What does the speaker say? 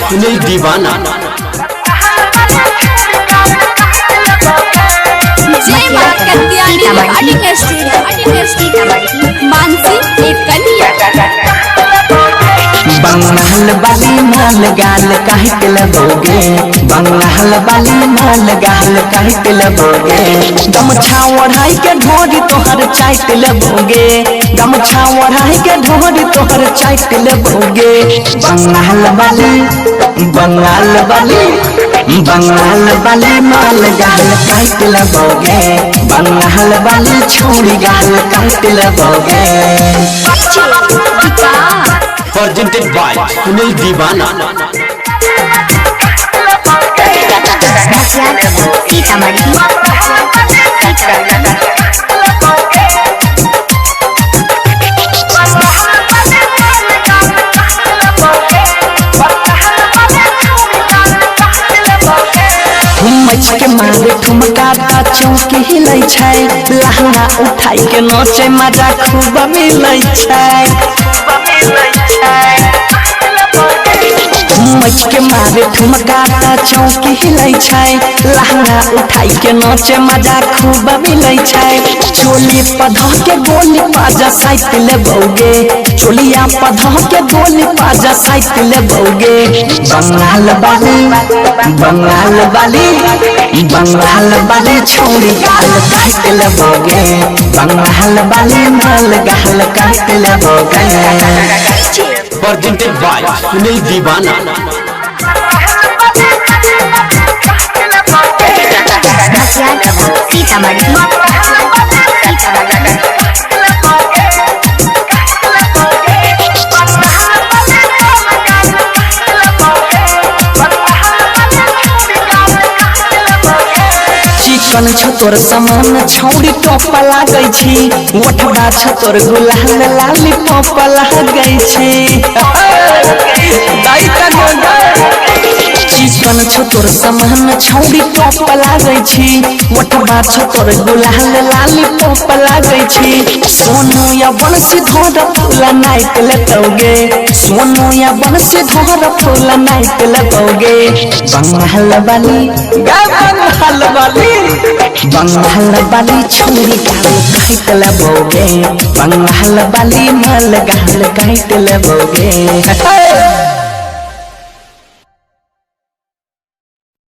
सुनील दीवाना। जय मां कत्यानी रिकॉर्डिंग स्टूडियो मानसी एक कन्या। बंगाल वाली माल गाल काट लगोगे, बंगाल वाली माल गाल काट लगोगे। गमछा ओढ़ाई के ढोरी तोहर चाट लगोगे, गमछा ओढ़ाई के ढोरी तोहर चाट लगोगे। बंगाल वाली बंगाल वाली बंगाल वाली माल गाल काट लगोगे, बंगाल वाली छोरी गाल काट लगोगे। प्रेजेंटेड बाय सुनील दीवाना। मच के मारे ठुमका ता चौकी हिलै छै, लहंगा उठाई के नाचे मजा खूब मिलै छै। मच के मारे ठुमका ता चौकी हिलै छै, लहंगा उठाई के नाचे मजा खूब मिलै छै। चोली पधा के गोली पाजा साइट लेबोगे, चोलिया पधा के गोली पाजा साइट लेबोगे। बंगाल वाली बंगाल वाली बंगाल वाली छोरी गाल काट लेबोगे, बंगाल वाली माल गाल काट लेबोगे। प्रेजेंटेड बाय सुनील दीवाना। चिकन छ तोर समान छौड़ी टॉप लागै छी, ओठबा छ तोर गुलाल लाली पॉप लागै छी। चिकन छ तोर समान छौड़ी टॉप लागै छी, ओठबा छ तोर गुलाल लाली पॉप लागै छी। सोनू या बंसी धोर फूल नाइट लगोगे, सोनू या बंसी धोर फूल नाइट लगोगे। बंगाल वाली बंगाल वाली बंगाल वाली छोरी गाल काट लगोगे, बंगाल वाली माल गाल काट लगोगे।